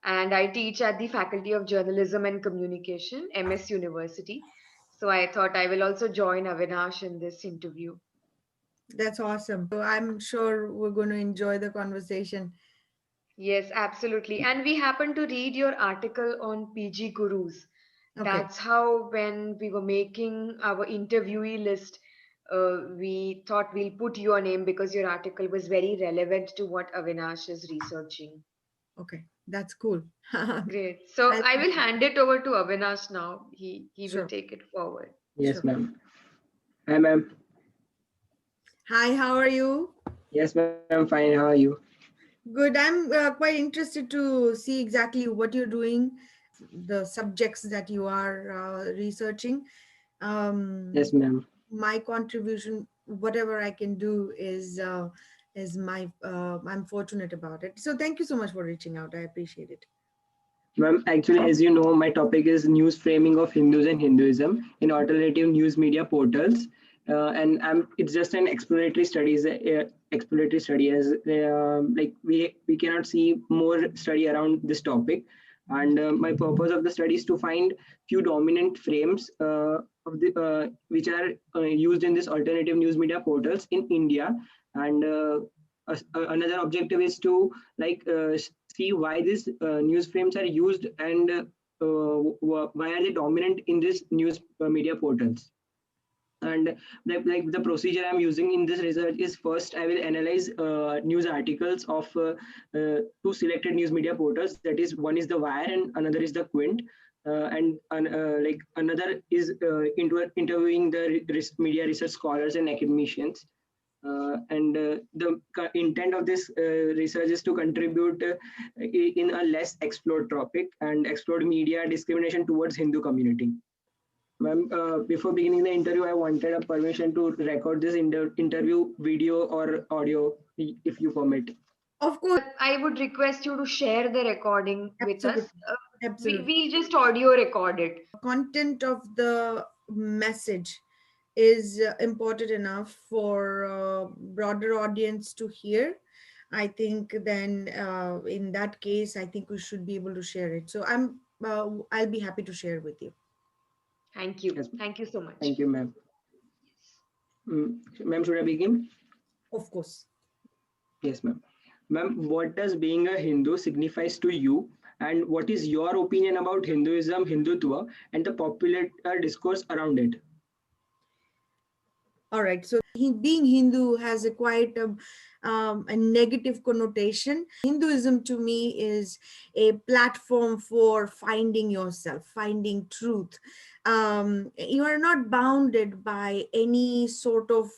and I teach at the Faculty of Journalism and Communication, MS University. So I thought I will also join Avinash in this interview. That's awesome. So I'm sure we're going to enjoy the conversation. Yes, absolutely. And we happened to read your article on PG Gurus. Okay. That's how, when we were making our interviewee list, we thought we'll put your name because your article was very relevant to what Avinash is researching. Okay. That's cool. Great. So I'll, I will hand it over to Avinash now. He will sure. take it forward. Yes, Sure. ma'am. Hi, ma'am. Hi, how are you? Yes, ma'am. Fine. How are you? Good. I'm quite interested to see exactly what you're doing, the subjects that you are researching. Yes, Um, ma'am. my contribution, whatever I can do, is my. I'm fortunate about it. So thank you so much for reaching out. I appreciate it. Ma'am, actually, as you know, my topic is news framing of Hindus and Hinduism in alternative news media portals. And it's just an exploratory study as like we cannot see more study around this topic. And my purpose of the study is to find few dominant frames of the which are used in this alternative news media portals in India. And another objective is to see why these news frames are used and why are they dominant in this news media portals. And like the procedure I'm using in this research is, first I will analyze news articles of two selected news media portals, that is, one is the Wire and another is the Quint. Like another is interviewing the media research scholars and academicians. And the intent of this research is to contribute in a less explored topic and explored media discrimination towards Hindu community. Ma'am, before beginning the interview, I wanted a permission to record this interview video or audio, if you permit. Of course, I would request you to share the recording with us. absolutely, absolutely. We'll just audio record it. Content of the message is important enough for broader audience to hear. I think then in that case, I think we should be able to share it. So I'll be happy to share with you. Thank you. Yes, Thank you so much. thank you, ma'am. Ma'am, should I begin? Of course. Yes, ma'am. Ma'am, what does being a Hindu signifies to you, and what is your opinion about Hinduism, Hindutva, and the popular discourse around it? All right. So being Hindu has a quite a negative connotation. Hinduism to me is a platform for finding yourself, finding truth. You are not bounded by any sort of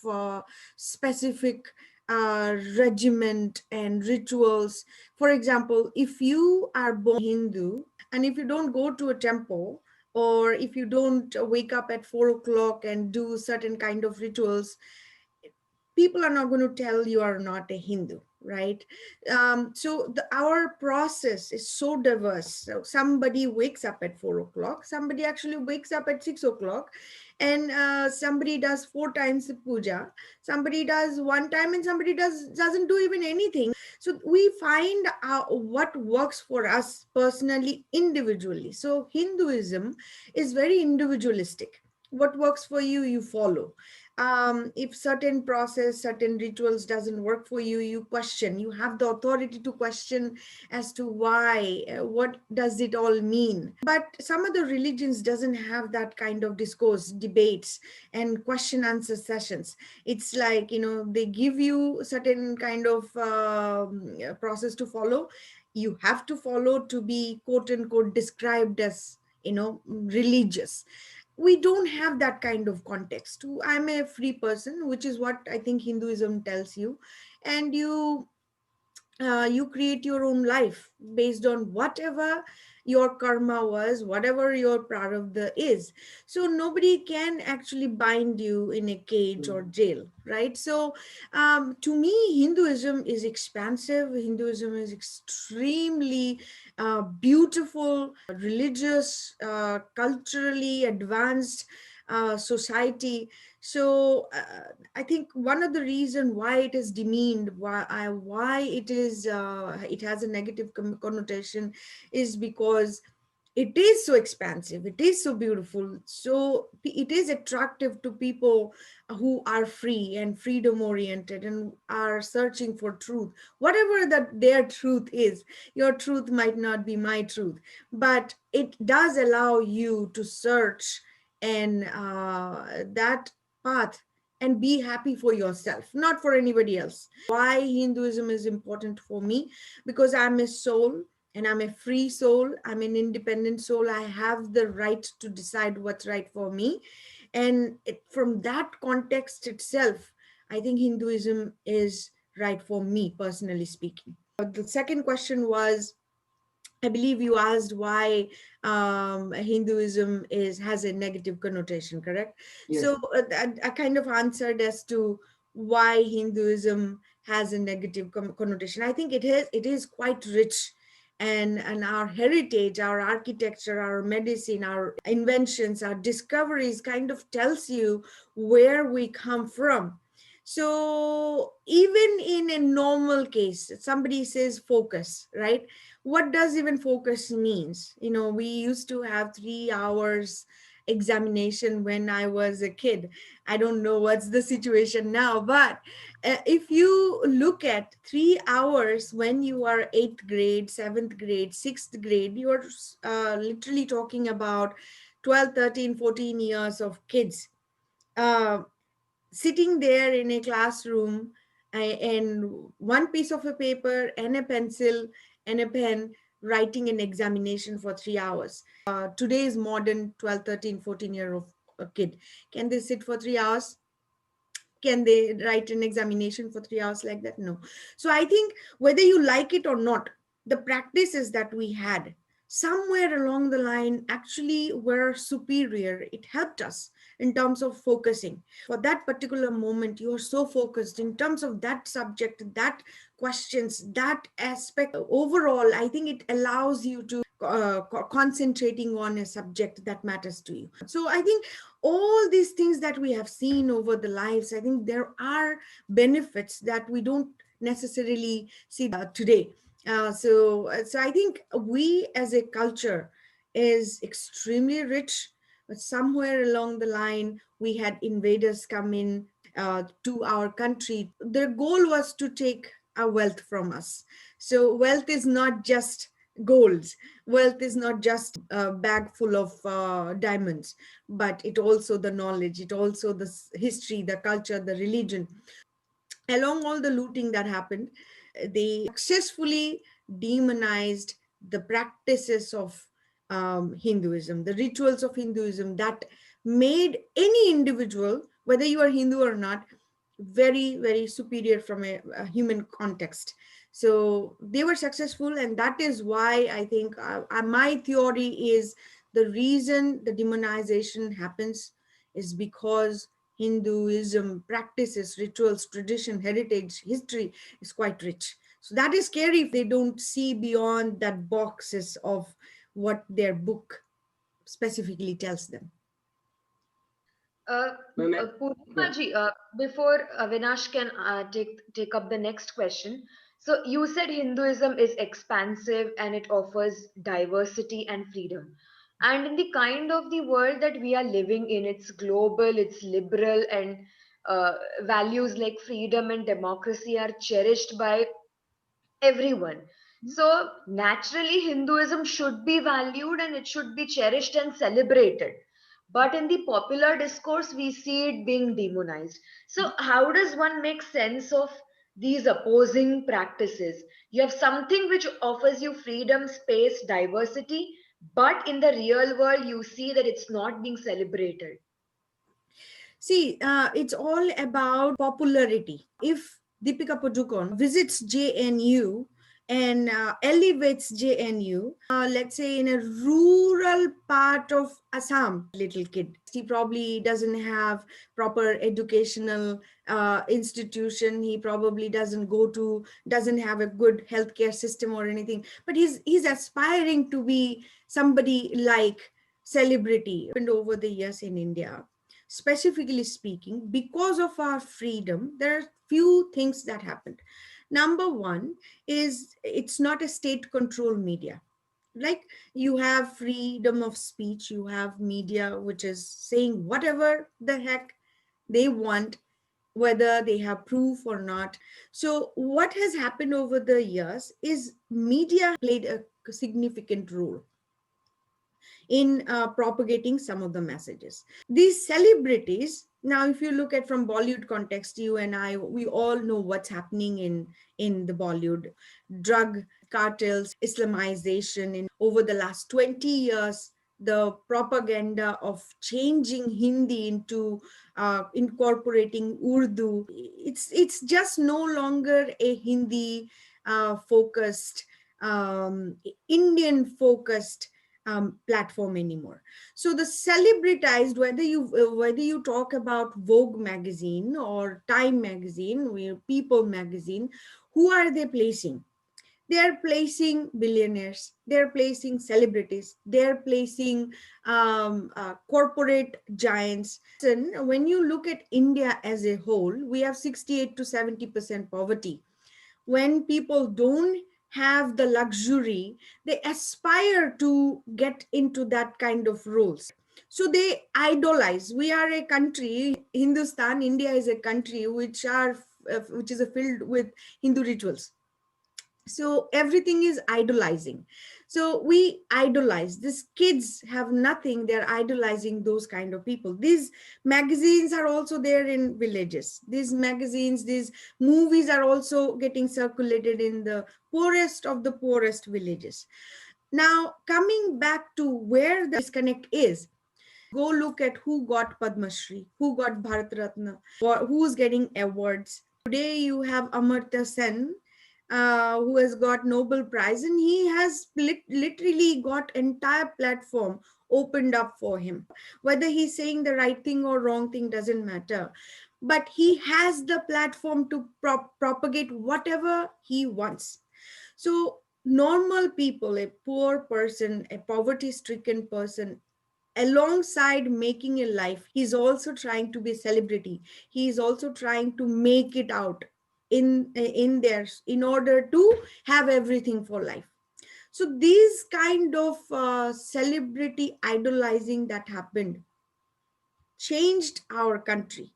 specific regiment and rituals. For example, if you are born Hindu and if you don't go to a temple, or if you don't wake up at 4 o'clock and do certain kind of rituals, people are not going to tell you are not a Hindu, right? So our process is so diverse. So somebody wakes up at 4 o'clock, somebody actually wakes up at 6 o'clock, and somebody does 4 times the puja, somebody does 1 time, and somebody doesn't do even anything. So we find what works for us personally, individually. So Hinduism is very individualistic. What works for you, you follow. If certain process, certain rituals doesn't work for you, you question. You have the authority to question as to why, what does it all mean. But some other religions doesn't have that kind of discourse, debates, and question answer sessions. It's like, they give you certain kind of process to follow. You have to follow to be quote unquote described as religious. We don't have that kind of context. I'm a free person, which is what I think Hinduism tells you. And you create your own life based on whatever your karma was, whatever your prarabdha is. So nobody can actually bind you in a cage or jail, right? So to me, Hinduism is expansive. Hinduism is extremely beautiful, religious, culturally advanced. society. So I think one of the reason why it is demeaned, why it has a negative connotation, is because it is so expansive, it is so beautiful, so it is attractive to people who are free and freedom oriented and are searching for truth, whatever that their truth is. Your truth might not be my truth, but it does allow you to search and that path and be happy for yourself, not for anybody else. Why Hinduism is important for me? Because I'm a soul, and I'm a free soul, I'm an independent soul, I have the right to decide what's right for me. And from that context itself, I think Hinduism is right for me, personally speaking. The second question was, I believe you asked why Hinduism has a negative connotation, correct? Yes. So I kind of answered as to why Hinduism has a negative connotation. I think it is quite rich, and our heritage, our architecture, our medicine, our inventions, our discoveries kind of tells you where we come from. So even in a normal case, somebody says focus, right? What does even focus means? We used to have 3 hours examination when I was a kid. I don't know what's the situation now, but if you look at 3 hours when you are eighth grade, seventh grade, sixth grade, you're literally talking about 12, 13, 14 years of kids. Uh, Sitting there in a classroom, and one piece of a paper and a pencil and a pen, writing an examination for 3 hours. Today's modern 12, 13, 14-year old kid, can they sit for 3 hours? Can they write an examination for 3 hours like that? No. So I think whether you like it or not, the practices that we had somewhere along the line actually were superior. It helped us in terms of focusing. For that particular moment, you are so focused in terms of that subject, that questions, that aspect. Overall, I think it allows you to concentrating on a subject that matters to you. So I think all these things that we have seen over the lives, I think there are benefits that we don't necessarily see today. So I think we as a culture is extremely rich, but somewhere along the line we had invaders come in to our country. Their goal was to take our wealth from us. So wealth is not just gold. Wealth is not just a bag full of diamonds, but it also the knowledge, it also the history, the culture, the religion. Along all the looting that happened, they successfully demonized the practices of Hinduism, the rituals of Hinduism that made any individual, whether you are Hindu or not, very, very superior from a human context. So they were successful, and that is why I think my theory is the reason the demonization happens is because Hinduism practices, rituals, tradition, heritage, history is quite rich. So that is scary if they don't see beyond that boxes of what their book specifically tells them. Uh, Purnima Yeah. ji, before Avinash can take up the next question, so you said Hinduism is expansive and it offers diversity and freedom. And in the kind of the world that we are living in, it's global, it's liberal, and uh, values like freedom and democracy are cherished by everyone. So naturally, Hinduism should be valued and it should be cherished and celebrated. But in the popular discourse, we see it being demonized. So, how does one make sense of these opposing practices? You have something which offers you freedom, space, diversity, but in the real world, you see that it's not being celebrated. See, it's all about popularity. If Deepika Padukone visits JNU and elevates JNU, let's say in a rural part of Assam, little kid, he probably doesn't have proper educational institution. He probably doesn't have a good healthcare system or anything. But he's aspiring to be somebody like celebrity. And over the years in India, specifically speaking, because of our freedom, there are few things that happened. Number one is it's not a state controlled media. Like, you have freedom of speech, you have media which is saying whatever the heck they want, whether they have proof or not. So what has happened over the years is media played a significant role in propagating some of the messages. These celebrities, now if you look at from Bollywood context, you and I, we all know what's happening in the Bollywood. Drug cartels, Islamization in over the last 20 years, the propaganda of changing Hindi into incorporating Urdu. It's just no longer a Hindi focused, Indian focused platform anymore. So the celebritized, whether you talk about Vogue magazine or Time magazine, People magazine, who are they placing? They are placing billionaires, they're placing celebrities, they're placing corporate giants. And when you look at India as a whole, we have 68 to 70% poverty. When people don't have the luxury, they aspire to get into that kind of roles. So they idolize. We are a country, Hindustan, India is a country which is filled with Hindu rituals. So everything is idolizing. So we idolize. These kids have nothing, they're idolizing those kind of people. These magazines are also there in villages. These magazines, these movies are also getting circulated in the poorest of the poorest villages. Now, coming back to where the disconnect is, go look at who got Padma Shri, who got Bharat Ratna, or who's getting awards. Today you have Amartya Sen, who has got Nobel Prize, and he has literally got entire platform opened up for him. Whether he's saying the right thing or wrong thing doesn't matter, but he has the platform to propagate whatever he wants. So normal people, a poor person, a poverty stricken person, alongside making a life, he's also trying to be a celebrity. He is also trying to make it out in there in order to have everything for life. So these kind of celebrity idolizing that happened changed our country.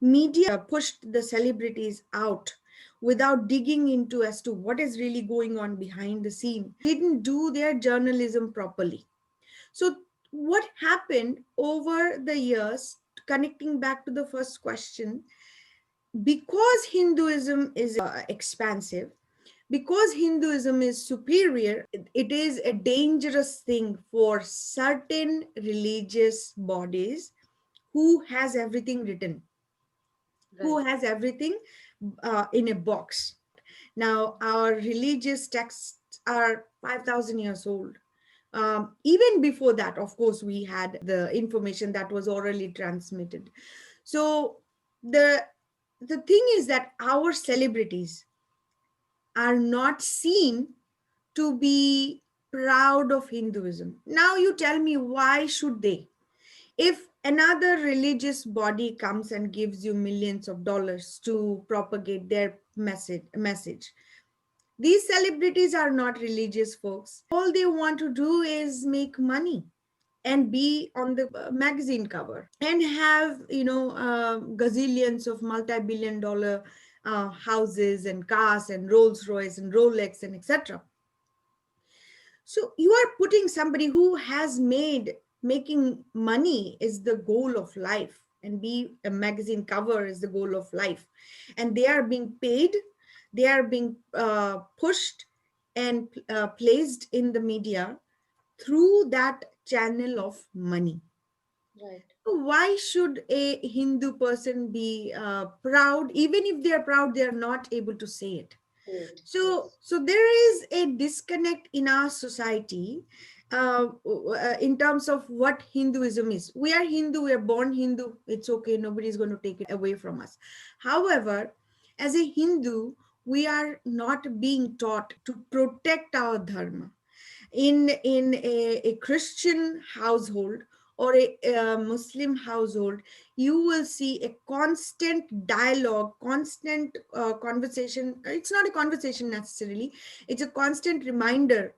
Media pushed the celebrities out without digging into as to what is really going on behind the scene. Didn't do their journalism properly. So, what happened over the years, connecting back to the first question, because Hinduism is expansive, because Hinduism is superior, it is a dangerous thing for certain religious bodies who has everything written, who Right. has everything in a box. Now, our religious texts are 5,000 years old. Even before that, of course, we had the information that was orally transmitted. So the the thing is that our celebrities are not seen to be proud of Hinduism. Now you tell me, why should they? If another religious body comes and gives you millions of dollars to propagate their message, these celebrities are not religious folks. All they want to do is make money and be on the magazine cover and have, gazillions of multi-billion dollar houses and cars and Rolls Royce and Rolex and etc. So you are putting somebody who has made making money is the goal of life, and be a magazine cover is the goal of life, and they are being paid, they are being pushed and placed in the media through that channel of money. Right. So why should a Hindu person be proud? Even if they are proud, they are not able to say it. Great. So, Yes. so there is a disconnect in our society in terms of what Hinduism is. We are Hindu, we are born Hindu. It's okay. Nobody's going to take it away from us. However, as a Hindu, we are not being taught to protect our dharma. In a Christian household, or a Muslim household, you will see a constant dialogue, constant conversation. It's not a conversation necessarily, it's a constant reminder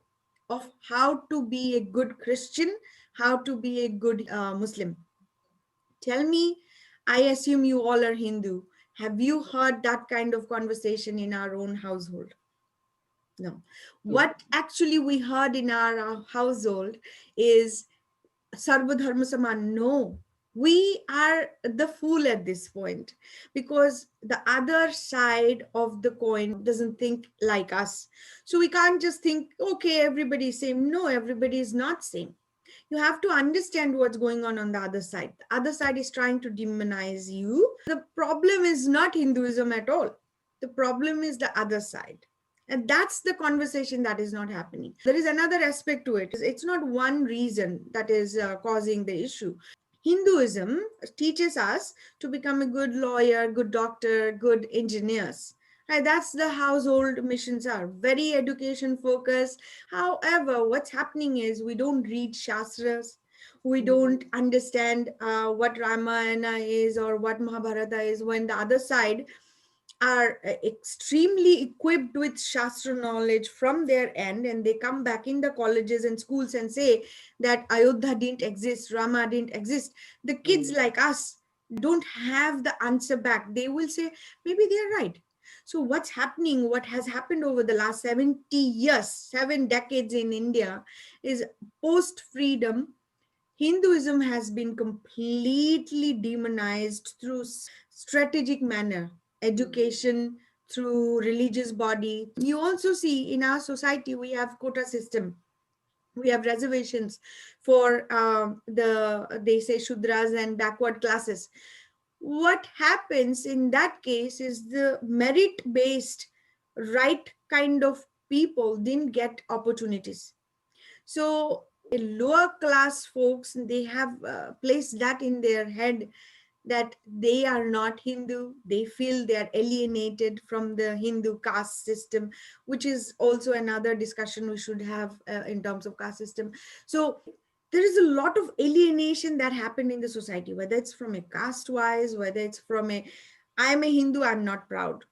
of how to be a good Christian, how to be a good Muslim. Tell me, I assume you all are Hindu. Have you heard that kind of conversation in our own household? No. No. What actually we heard in our household is Sarva Dharma Saman. No, we are the fool at this point, because the other side of the coin doesn't think like us. So we can't just think, okay, everybody is same. No, everybody is not same. You have to understand what's going on the other side. The other side is trying to demonize you. The problem is not Hinduism at all. The problem is the other side. And that's the conversation that is not happening. There is another aspect to it. It's not one reason that is causing the issue. Hinduism teaches us to become a good lawyer, good doctor, good engineers. Right, that's the household missions are very education focused. However, what's happening is we don't read Shastras. We don't understand what Ramayana is or what Mahabharata is, when the other side are extremely equipped with Shastra knowledge from their end, and they come back in the colleges and schools and say that Ayodhya didn't exist, Rama didn't exist. The kids like us don't have the answer back. They will say, maybe they're right. So, what's happening, what has happened over the last 70 years, 7 decades in India, is post freedom, Hinduism has been completely demonized through strategic manner, education, through religious body. You also see in our society we have quota system. We have reservations for they say Shudras and backward classes. What happens in that case is the merit based right kind of people didn't get opportunities. So lower class folks, they have placed that in their head that they are not Hindu. They feel they are alienated from the Hindu caste system, which is also another discussion we should have in terms of caste system. So there is a lot of alienation that happened in the society, whether it's from a caste wise, whether it's from a, I'm a Hindu, I'm not proud.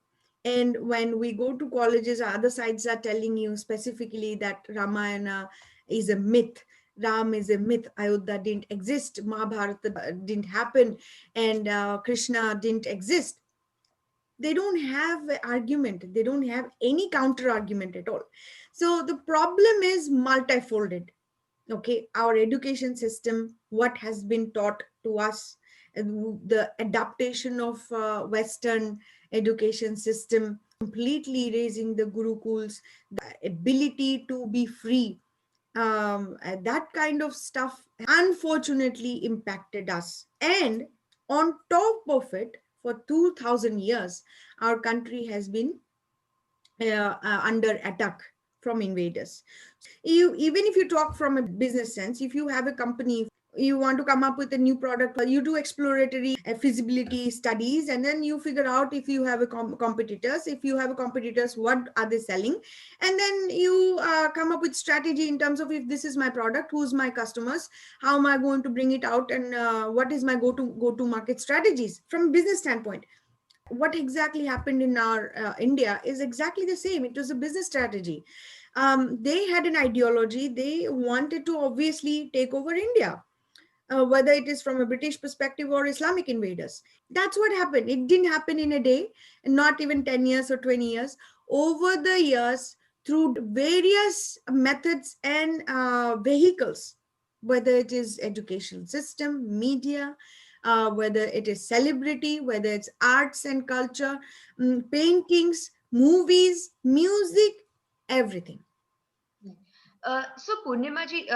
And when we go to colleges, other sides are telling you specifically that Ramayana is a myth. Ram is a myth. Ayodhya didn't exist. Mahabharata didn't happen. And Krishna didn't exist. They don't have an argument. They don't have any counter argument at all. So the problem is multifolded. Okay, our education system, what has been taught to us, the adaptation of Western education system, completely raising the gurukuls, the ability to be free, that kind of stuff unfortunately impacted us. And on top of it, for 2000 years our country has been under attack from invaders. You, even if you talk from a business sense, if you have a company, you want to come up with a new product, you do exploratory feasibility studies, and then you figure out if you have a competitors, if you have a competitors, what are they selling, and then you come up with strategy in terms of, if this is my product, who's my customers, how am I going to bring it out, and what is my go to market strategies from business standpoint. What exactly happened in our India is exactly the same. It was a business strategy. They had an ideology. They wanted to obviously take over India, whether it is from a British perspective or Islamic invaders. That's what happened. It didn't happen in a day, not even 10 years or 20 years. Over the years, through various methods and vehicles, whether it is education system, media, whether it is celebrity, whether it's arts and culture, paintings, movies, music, everything. So Purnima ji,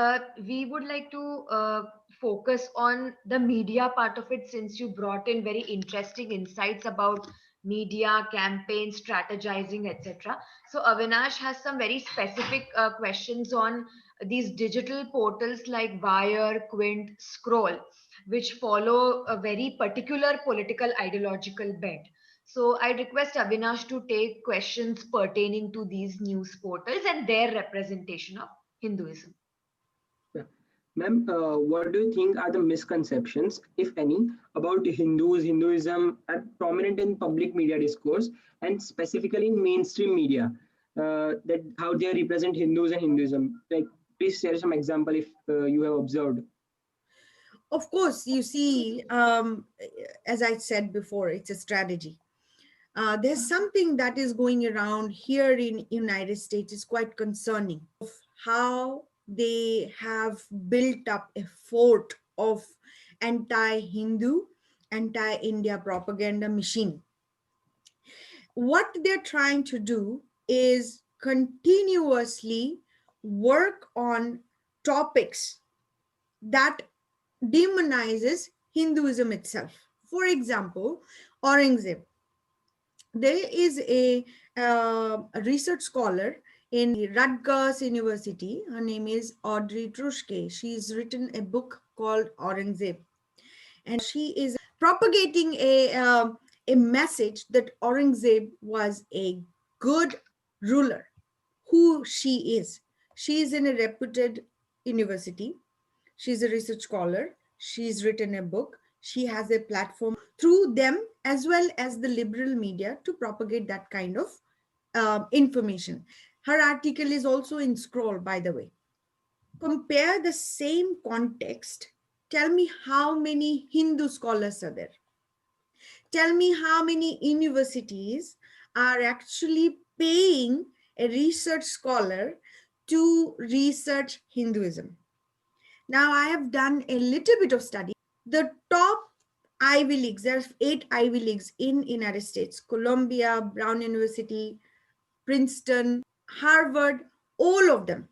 we would like to focus on the media part of it, since you brought in very interesting insights about media, campaign, strategizing, etc. So Avinash has some very specific questions on these digital portals like Wire, Quint, Scroll, which follow a very particular political ideological bent. So I request Avinash to take questions pertaining to these news portals and their representation of Hinduism. Yeah. Ma'am, what do you think are the misconceptions, if any, about Hinduism are prominent in public media discourse and specifically in mainstream media? That how they represent Hindus and Hinduism. Like, please share some example if you have observed. Of course, you see, as I said before, it's a strategy. There's something that is going around here in United States is quite concerning of how they have built up a fort of anti-Hindu, anti-India propaganda machine. What they're trying to do is continuously work on topics that demonizes Hinduism itself. For example, Aurangzeb. There is a research scholar in Rutgers University. Her name is Audrey Trushke. She's written a book called Aurangzeb, and she is propagating a message that Aurangzeb was a good ruler. Who she is? She is in a reputed university. She's a research scholar. She's written a book. She has a platform through them as well as the liberal media to propagate that kind of information. Her article is also in Scroll, by the way. Compare the same context. Tell me how many Hindu scholars are there. Tell me how many universities are actually paying a research scholar to research Hinduism. Now, I have done a little bit of study. The top Ivy Leagues, there's 8 Ivy Leagues in United States: Columbia, Brown University, Princeton, Harvard, all of them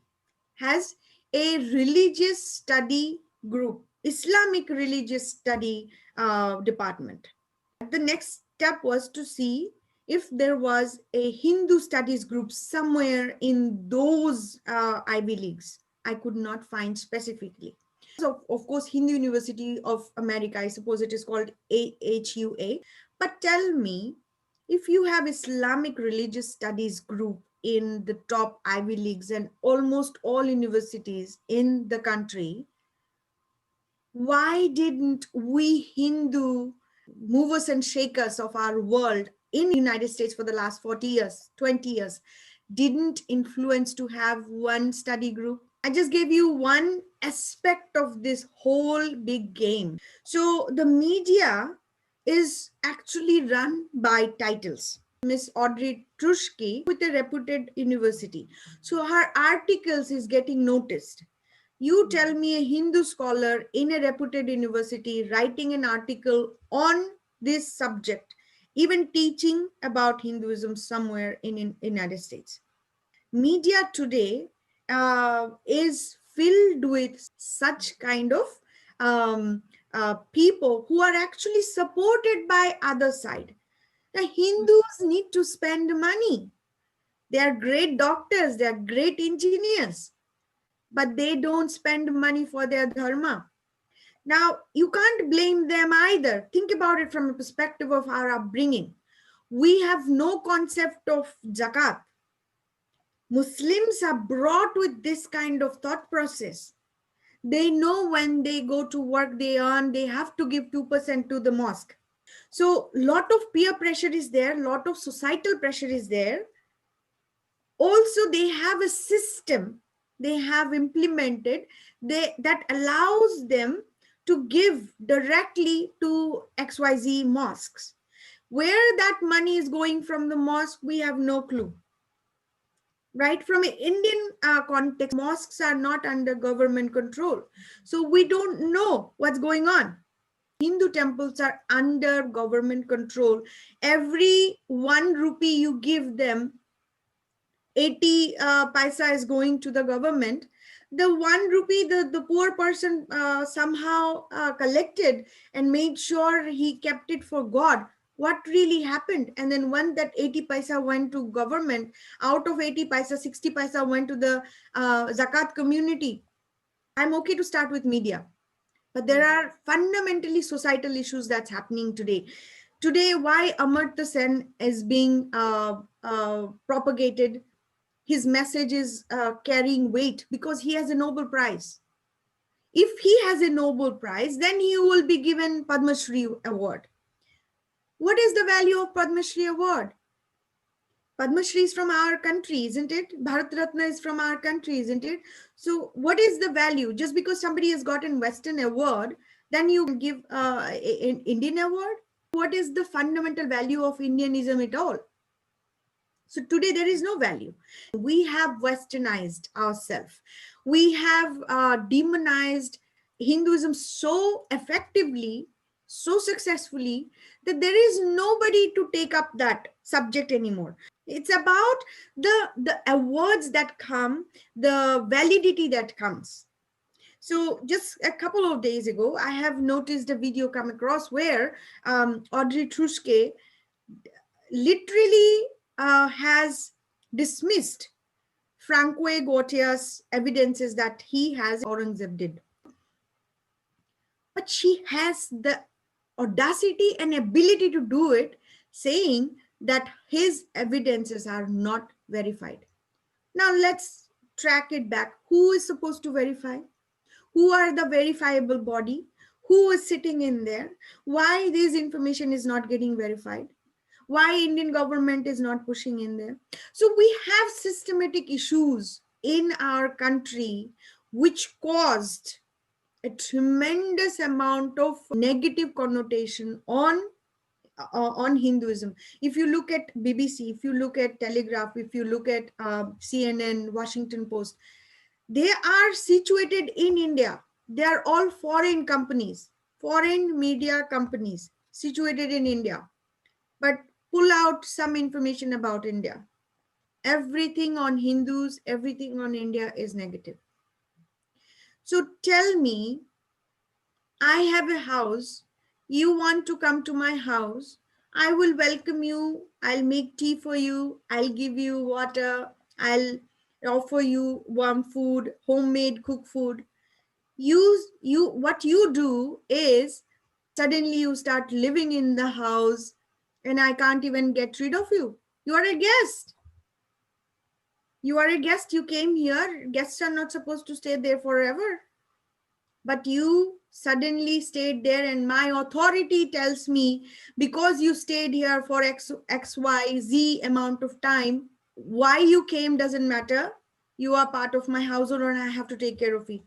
has a religious study group, Islamic religious study department. The next step was to see if there was a Hindu studies group somewhere in those Ivy Leagues. I could not find specifically. So, of course, Hindu University of America, I suppose it is called AHUA. But tell me, if you have Islamic religious studies group in the top Ivy Leagues and almost all universities in the country, why didn't we Hindu movers and shakers of our world in United States for the last 40 years, 20 years, didn't influence to have one study group? I just gave you one aspect of this whole big game. So the media is actually run by titles. Miss Audrey Trushke with a reputed university. So her articles is getting noticed. You tell me a Hindu scholar in a reputed university writing an article on this subject, even teaching about Hinduism somewhere in United States. Media today is filled with such kind of people who are actually supported by other side. The Hindus need to spend money. They are great doctors, they are great engineers, but they don't spend money for their dharma. Now, you can't blame them either. Think about it from a perspective of our upbringing. We have no concept of zakat. Muslims are brought with this kind of thought process. They know when they go to work, they earn, they have to give 2% to the mosque. So lot of peer pressure is there, lot of societal pressure is there. Also, they have a system they have implemented that allows them to give directly to XYZ mosques. Where that money is going from the mosque, we have no clue. Right? From an Indian context, mosques are not under government control. So we don't know what's going on. Hindu temples are under government control. Every 1 rupee you give them, 80 paisa is going to the government. The 1 rupee the poor person somehow collected and made sure he kept it for God. What really happened? And then when that 80 paisa went to government, out of 80 paisa, 60 paisa went to the zakat community. I'm okay to start with media, but there are fundamentally societal issues that's happening today. Today, why Amartya Sen is being propagated, his message is carrying weight because he has a Nobel Prize. If he has a Nobel Prize, then he will be given Padma Shri award. What is the value of Padma Shri award? Padma Shri is from our country, isn't it? Bharat Ratna is from our country, isn't it? So what is the value? Just because somebody has gotten Western award, then you give an Indian award? What is the fundamental value of Indianism at all? So today there is no value. We have westernized ourselves. We have demonized Hinduism so effectively, so successfully, that there is nobody to take up that subject anymore. It's about the awards that come, the validity that comes. So just a couple of days ago, I have noticed a video come across where Audrey Truschke literally has dismissed Francois Gautier's evidences that he has Aurangzeb did. But she has the audacity and ability to do it, saying that his evidences are not verified. Now let's track it back. Who is supposed to verify? Who are the verifiable body? Who is sitting in there? Why this information is not getting verified? Why Indian government is not pushing in there? So we have systematic issues in our country which caused a tremendous amount of negative connotation on Hinduism. If you look at BBC, if you look at Telegraph, if you look at CNN, Washington Post, they are situated in India. They are all foreign companies, foreign media companies situated in India. But pull out some information about India. Everything on Hindus, everything on India is negative. So tell me, I have a house. You want to come to my house. I will welcome you. I'll make tea for you. I'll give you water. I'll offer you warm food, homemade cooked food. What you do is suddenly you start living in the house and I can't even get rid of you. You are a guest. You are a guest. You came here. Guests are not supposed to stay there forever. But you suddenly stayed there, and my authority tells me because you stayed here for X, Y, Z amount of time, why you came doesn't matter. You are part of my household and I have to take care of you.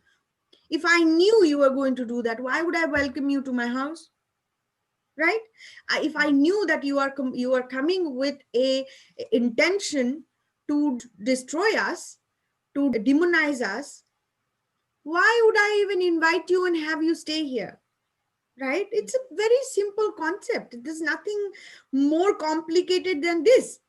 If I knew you were going to do that, why would I welcome you to my house? Right? If I knew that you are coming with a intention to destroy us, to demonize us, why would I even invite you and have you stay here? Right? It's a very simple concept. There's nothing more complicated than this.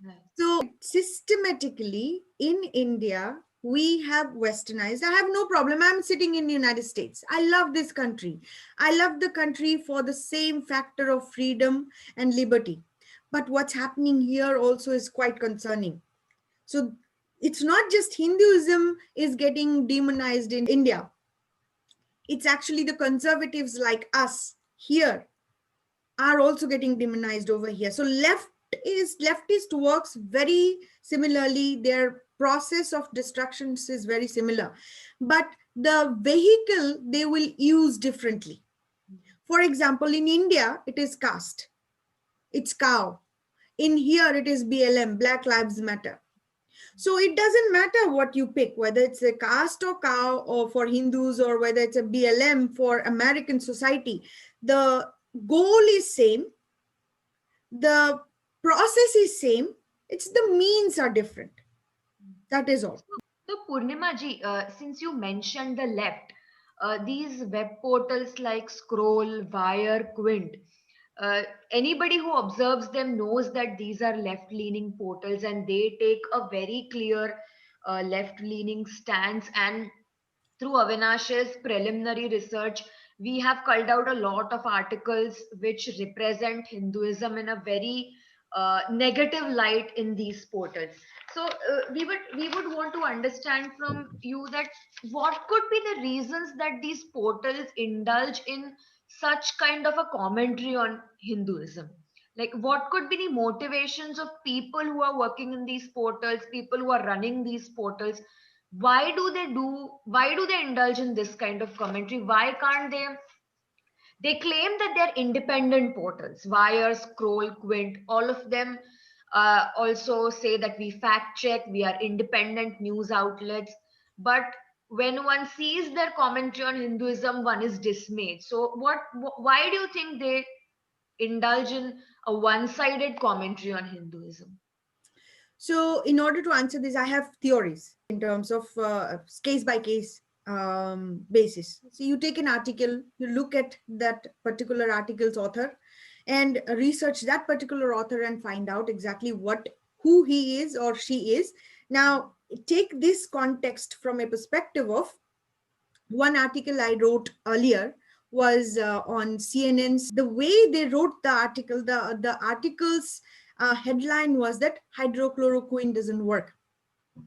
Right. So systematically in India, we have westernized. I have no problem. I'm sitting in the United States. I love this country. I love the country for the same factor of freedom and liberty. But what's happening here also is quite concerning. So it's not just Hinduism is getting demonized in India. It's actually the conservatives like us here are also getting demonized over here. So leftist works very similarly. Their process of destructions is very similar, but the vehicle they will use differently. For example, in India, it is caste. It's cow. In here, it is BLM, Black Lives Matter. So it doesn't matter what you pick, whether it's a caste or cow or for Hindus or whether it's a BLM for American society. The goal is same. The process is same. It's the means are different. That is all. So, Purnima ji, since you mentioned the left, these web portals like Scroll, Wire, Quint, uh, anybody who observes them knows that these are left-leaning portals and they take a very clear left-leaning stance. And through Avinash's preliminary research, we have culled out a lot of articles which represent Hinduism in a very negative light in these portals. So we would want to understand from you that what could be the reasons that these portals indulge in such kind of a commentary on Hinduism. Like, what could be the motivations of people who are working in these portals, people who are running these portals? why do they indulge in this kind of commentary? Why can't they claim that they're independent portals, Wire, Scroll, Quint, all of them also say that we fact check, we are independent news outlets. But when one sees their commentary on Hinduism, one is dismayed. So, why do you think they indulge in a one sided commentary on Hinduism? So in order to answer this, I have theories in terms of case by case basis. So you take an article, you look at that particular article's author and research that particular author and find out exactly who he is or she is. Now take this context from a perspective of one article I wrote earlier was on CNN's. The way they wrote the article, the article's headline was that hydrochloroquine doesn't work.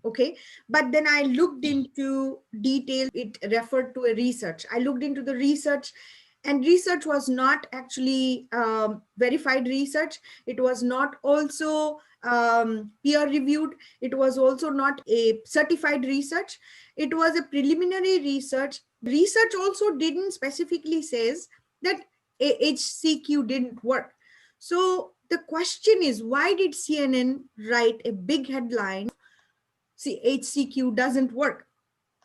Okay, but then I looked into detail. It referred to a research. I looked into the research, and research was not actually verified research. It was not also peer reviewed. It was also not a certified research. It was a preliminary research. Research also didn't specifically says that HCQ didn't work. So the question is, why did CNN write a big headline? See, HCQ doesn't work.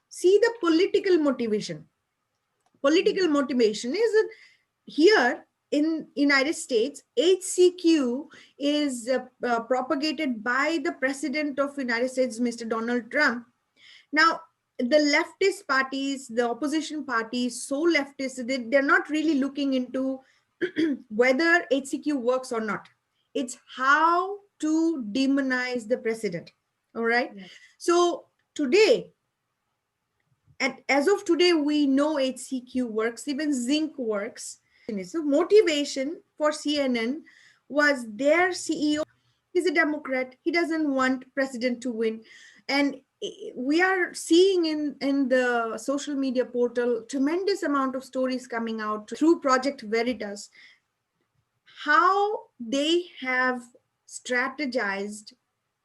See the political motivation. Political motivation is that here in United States, HCQ is propagated by the president of United States, Mr. Donald Trump. Now, the leftist parties, the opposition parties, so leftist, they're not really looking into whether HCQ works or not. It's how to demonize the president. All right. Yeah. So today, and as of today, we know HCQ works, even zinc works. So motivation for CNN was their CEO. He's a Democrat. He doesn't want president to win. And we are seeing in the social media portal tremendous amount of stories coming out through Project Veritas, how they have strategized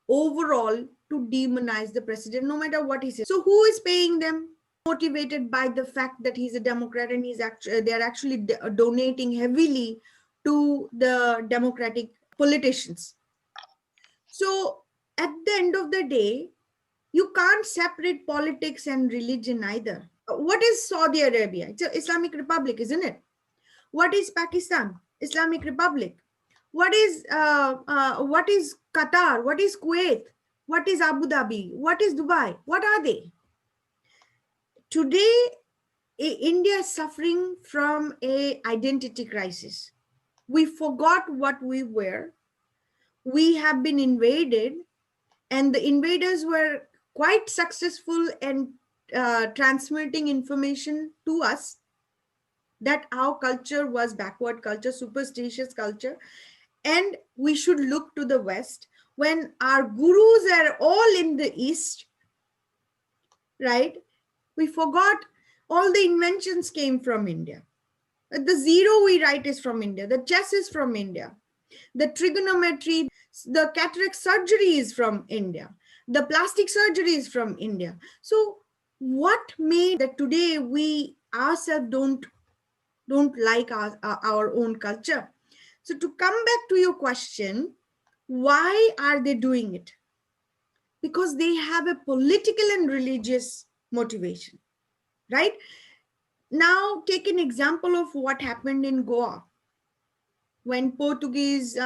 overall to demonize the president, no matter what he says. So who is paying them? Motivated by the fact that he's a Democrat, and they're actually donating heavily to the Democratic politicians. So at the end of the day, you can't separate politics and religion either. What is Saudi Arabia? It's an Islamic Republic, isn't it? What is Pakistan? Islamic Republic. What is Qatar? What is Kuwait? What is Abu Dhabi? What is Dubai? What are they? Today, India is suffering from a identity crisis. We forgot what we were. We have been invaded, and the invaders were quite successful in transmitting information to us that our culture was backward culture, superstitious culture, and we should look to the West when our gurus are all in the East, right? We forgot all the inventions came from India. The zero we write is from India. The chess is from India. The trigonometry, the cataract surgery is from India. The plastic surgery is from India. So what made that today we ourselves don't like our own culture? So to come back to your question, why are they doing it? Because they have a political and religious motivation, right? Now take an example of what happened in Goa when Portuguese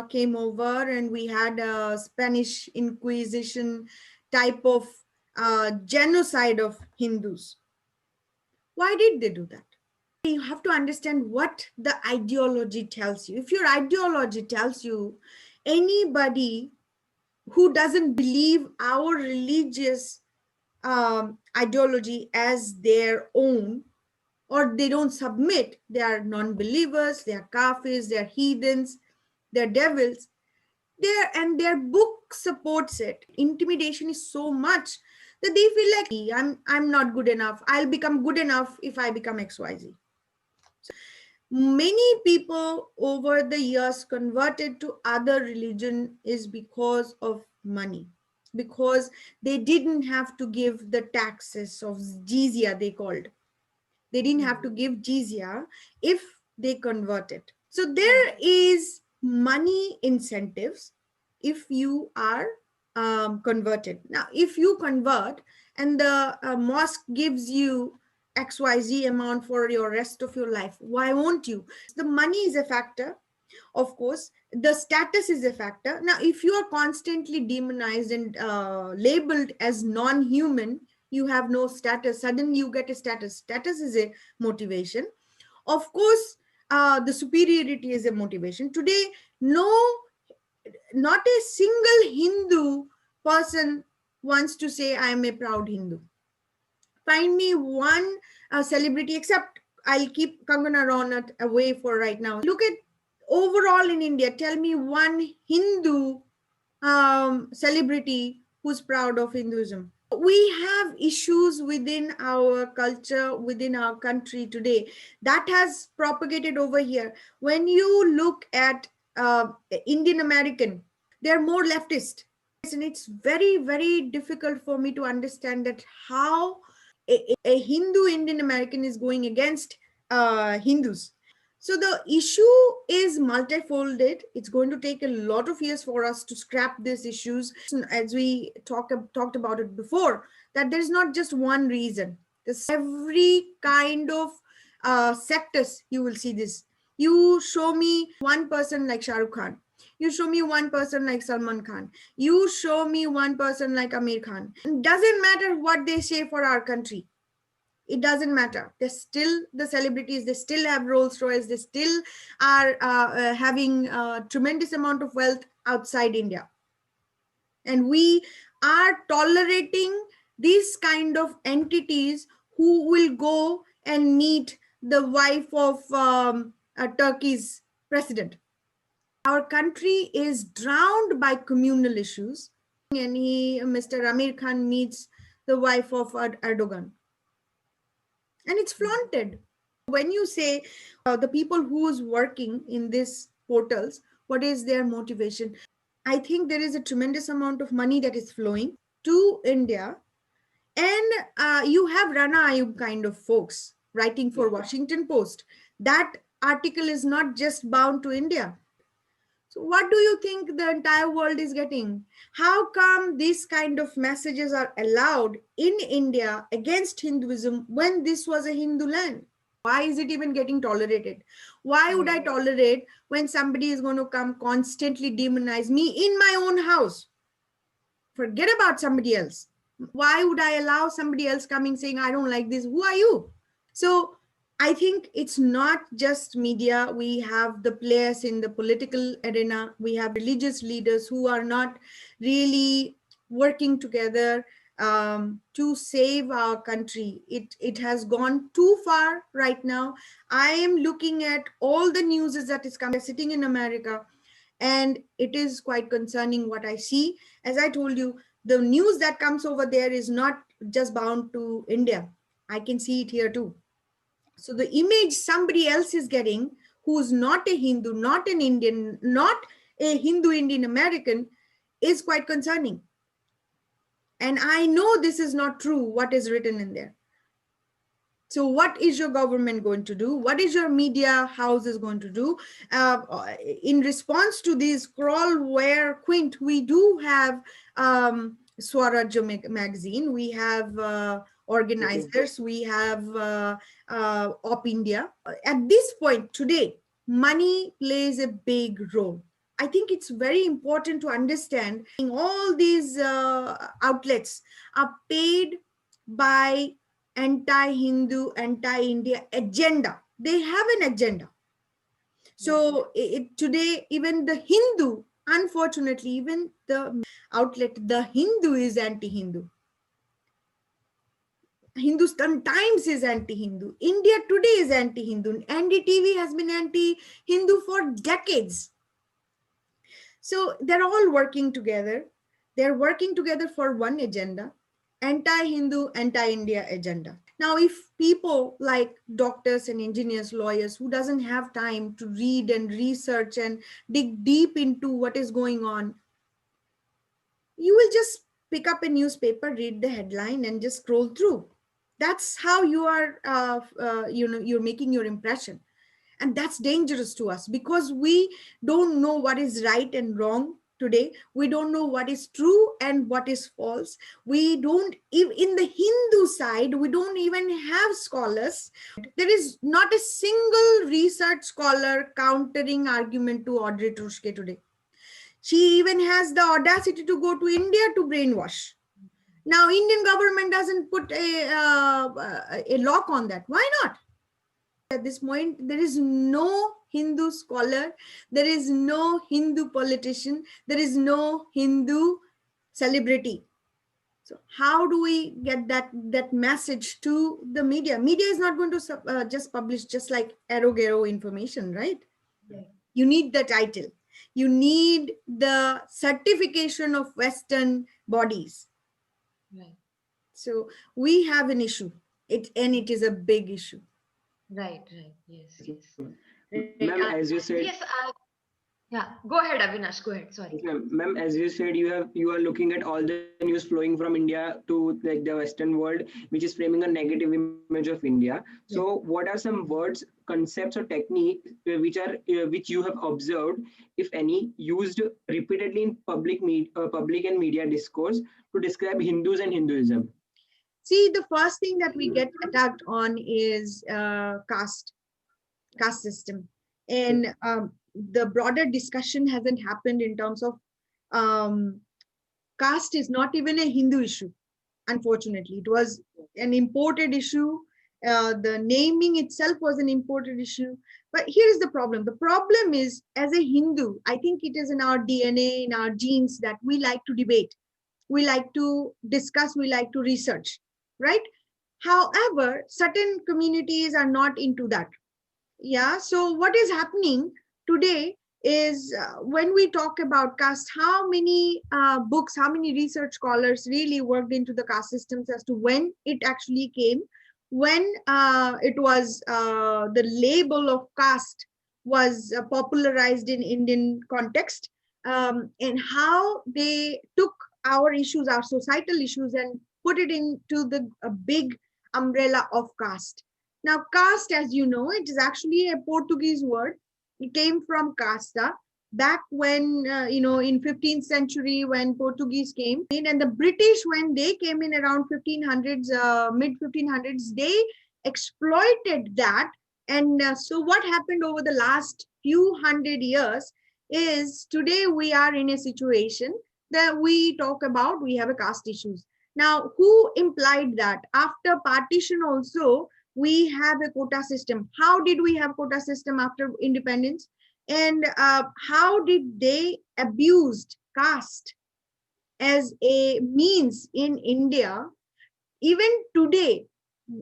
came over, and we had a Spanish Inquisition type of genocide of Hindus. Why did they do that? You have to understand what the ideology tells you. If your ideology tells you anybody who doesn't believe our religious ideology as their own, or they don't submit, they are non-believers, they are kafirs, they are heathens, they are devils, and their book supports it. Intimidation is so much that they feel like I'm not good enough. I'll become good enough if I become XYZ. Many people over the years converted to other religion is because of money. because they didn't have to give the taxes of jizya, they called. They didn't have to give jizya if they converted. So there is money incentives if you are converted. Now, if you convert and the mosque gives you XYZ amount for your rest of your life, why won't you? The money is a factor. Of course, the status is a factor. Now, if you are constantly demonized and labeled as non-human, you have no status. Suddenly you get a status. Status is a motivation. Of course, the superiority is a motivation. Today, not a single Hindu person wants to say, I am a proud Hindu. Find me one celebrity, except I'll keep Kangana Ranaut away for right now. Look at overall in India, tell me one Hindu celebrity who's proud of Hinduism. We have issues within our culture, within our country today that has propagated over here. When you look at Indian American, they're more leftist. And it's very, very difficult for me to understand that how a Hindu Indian American is going against Hindus. So the issue is multifolded. It's going to take a lot of years for us to scrap these issues. As we talked about it before, that there's not just one reason. There's every kind of sectors you will see this. You show me one person like Shah Rukh Khan. You show me one person like Salman Khan. You show me one person like Amir Khan. It doesn't matter what they say for our country. It doesn't matter. They're still the celebrities. They still have Rolls Royce. They still are having a tremendous amount of wealth outside India. And we are tolerating these kind of entities who will go and meet the wife of Turkey's president. Our country is drowned by communal issues. And Mr. Amir Khan meets the wife of Erdogan. And it's flaunted. When you say the people who's working in these portals, what is their motivation? I think there is a tremendous amount of money that is flowing to India. And you have Rana Ayub kind of folks writing for Washington Post. That article is not just bound to India. So what do you think the entire world is getting? How come these kind of messages are allowed in India against Hinduism when this was a Hindu land? Why is it even getting tolerated? Why would I tolerate when somebody is going to come constantly demonize me in my own house? Forget about somebody else. Why would I allow somebody else coming saying, I don't like this? Who are you? So I think it's not just media. We have the players in the political arena. We have religious leaders who are not really working together to save our country. It has gone too far right now. I am looking at all the news that is coming, sitting in America, and it is quite concerning what I see. As I told you, the news that comes over there is not just bound to India. I can see it here too. So the image somebody else is getting, who's not a Hindu, not an Indian, not a Hindu Indian American, is quite concerning. And I know this is not true, what is written in there. So what is your government going to do? What is your media house is going to do? In response to this crawlware quint, we do have Swaraj magazine, we have organizers, we have Op India. At this point today, money plays a big role. I think it's very important to understand all these outlets are paid by anti-Hindu, anti-India agenda. They have an agenda. So today, even the Hindu, unfortunately, even the outlet, the Hindu is anti-Hindu. Hindustan Times is anti-Hindu. India Today is anti-Hindu. NDTV has been anti-Hindu for decades. So they're all working together. They're working together for one agenda, anti-Hindu, anti-India agenda. Now, if people like doctors and engineers, lawyers, who doesn't have time to read and research and dig deep into what is going on, you will just pick up a newspaper, read the headline, and just scroll through. That's how you are, you're making your impression. And that's dangerous to us because we don't know what is right and wrong today. We don't know what is true and what is false. We don't, in the Hindu side, we don't even have scholars. There is not a single research scholar countering argument to Audrey Truschke today. She even has the audacity to go to India to brainwash. Now, Indian government doesn't put a lock on that. Why not? At this point, there is no Hindu scholar, there is no Hindu politician, there is no Hindu celebrity. So how do we get that message to the media? Media is not going to just publish just like arrow information, right? Yeah. You need the title. You need the certification of Western bodies. Right. So we have an issue. It is a big issue. Right. Yes. Ma'am, as you said, Yeah. Go ahead, Avinash. Go ahead. Sorry. Ma'am, as you said, you are looking at all the news flowing from India to like the Western world, which is framing a negative image of India. So, what are some words, concepts, or techniques which you have observed, if any, used repeatedly in public and media discourse to describe Hindus and Hinduism? See, the first thing that we get attacked on is caste system, and the broader discussion hasn't happened in terms of caste is not even a Hindu issue. Unfortunately, it was an imported issue. The naming itself was an imported issue. But here is the problem. The problem is, as a Hindu, I think it is in our DNA, in our genes, that we like to debate, we like to discuss, we like to research, right? However, certain communities are not into that. Yeah, so what is happening today is when we talk about caste, how many books, how many research scholars really worked into the caste systems as to when it actually came, when it was the label of caste was popularized in Indian context, and how they took our issues, our societal issues, and put it into the big umbrella of caste. Now, caste, as you know, it is actually a Portuguese word. It came from casta back when, in 15th century when Portuguese came in, and the British, when they came in around 1500s, mid 1500s, they exploited that. And so what happened over the last few hundred years is today we are in a situation that we talk about, we have a caste issues. Now, who implied that? After partition also, we have a quota system. How did we have quota system after independence? And how did they abused caste as a means in India? Even today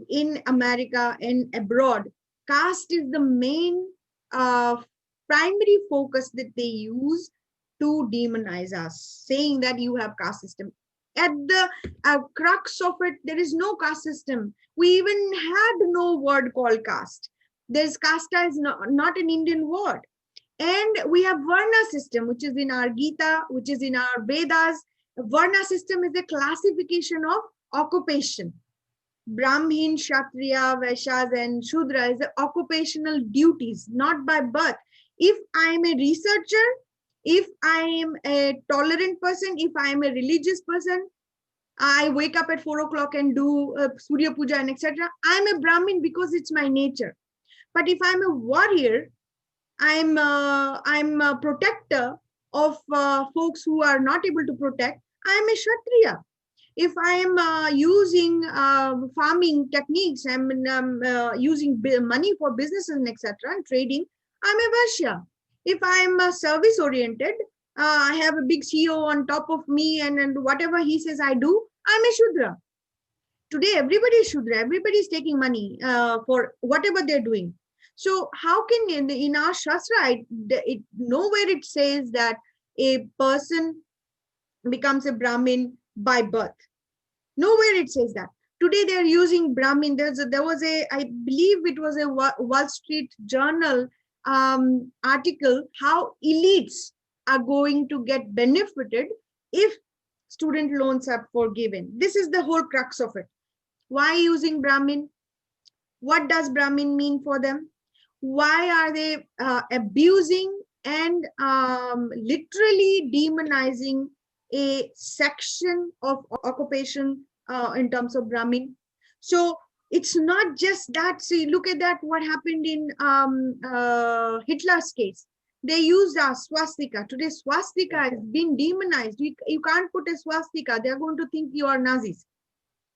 in America and abroad, caste is the main primary focus that they use to demonize us, saying that you have caste system. At the crux of it, there is no caste system. We even had no word called caste. There's casta is not an Indian word. And we have Varna system, which is in our Gita, which is in our Vedas. Varna system is a classification of occupation. Brahmin, Kshatriya, Vaishyas, and Shudra is the occupational duties, not by birth. If I am a researcher, if I am a tolerant person, if I am a religious person, I wake up at 4 o'clock and do Surya Puja and etc. I'm a Brahmin because it's my nature. But if I'm a warrior, I'm a protector of folks who are not able to protect. I'm a Kshatriya. If I am using farming techniques, I'm using money for businesses and etc. and trading, I'm a Vaishya. If I'm service oriented, I have a big CEO on top of me, and whatever he says I do, I'm a Shudra. Today, everybody is Shudra. Everybody is taking money for whatever they're doing. So how can in our Shastra, nowhere it says that a person becomes a Brahmin by birth. Nowhere it says that. Today they're using Brahmin. There was I believe it was a Wall Street Journal article, how elites are going to get benefited if student loans are forgiven. This is the whole crux of it. Why using Brahmin? What does Brahmin mean for them? Why are they abusing and literally demonizing a section of occupation in terms of Brahmin? So it's not just that. See, look at that, what happened in Hitler's case. They used a swastika. Today, swastika has been demonized. You can't put a swastika. They're going to think you are Nazis.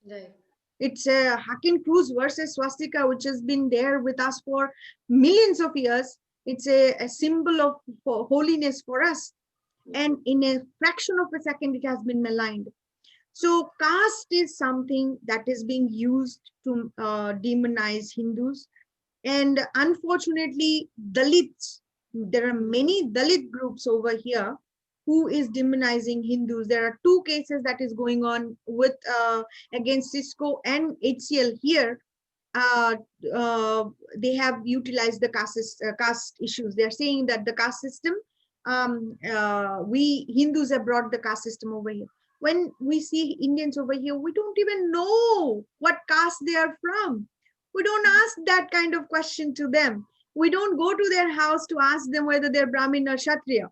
Right. It's a Hakin Cruz versus swastika, which has been there with us for millions of years. It's a symbol of holiness for us. And in a fraction of a second, it has been maligned. So caste is something that is being used to demonize Hindus. And unfortunately, Dalits, there are many Dalit groups over here who is demonizing Hindus. There are two cases that is going on with against Cisco and HCL here. They have utilized the caste issues. They're saying that the caste system, we Hindus have brought the caste system over here. When we see Indians over here, we don't even know what caste they are from. We don't ask that kind of question to them. We don't go to their house to ask them whether they're Brahmin or Kshatriya.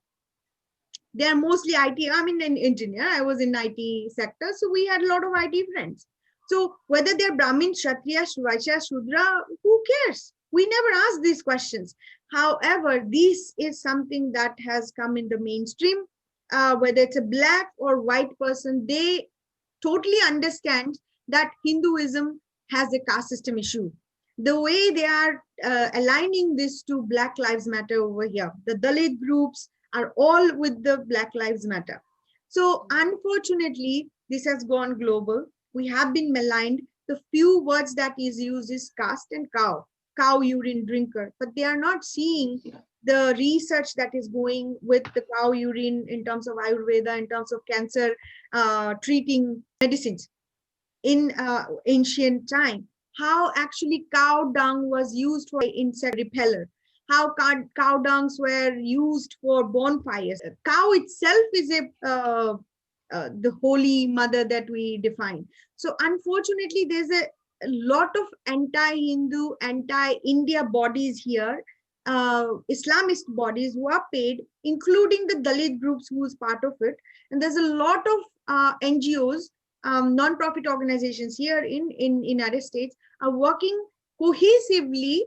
They're mostly IT. I'm an engineer. I was in IT sector. So we had a lot of IT friends. So whether they're Brahmin, Kshatriya, Vaishya, Shudra, who cares? We never ask these questions. However, this is something that has come in the mainstream. Whether it's a black or white person, they totally understand that Hinduism has a caste system issue. The way they are aligning this to Black Lives Matter over here, the Dalit groups are all with the Black Lives Matter. So unfortunately, this has gone global. We have been maligned. The few words that is used is caste and cow urine drinker, but they are not seeing the research that is going with the cow urine in terms of Ayurveda, in terms of cancer treating medicines in ancient time. How actually cow dung was used for insect repeller. How cow dungs were used for bonfires. Cow itself is the holy mother that we define. So unfortunately, there's a lot of anti-Hindu, anti-India bodies here, Islamist bodies who are paid, including the Dalit groups who is part of it. And there's a lot of NGOs, non-profit organizations here in United States are working cohesively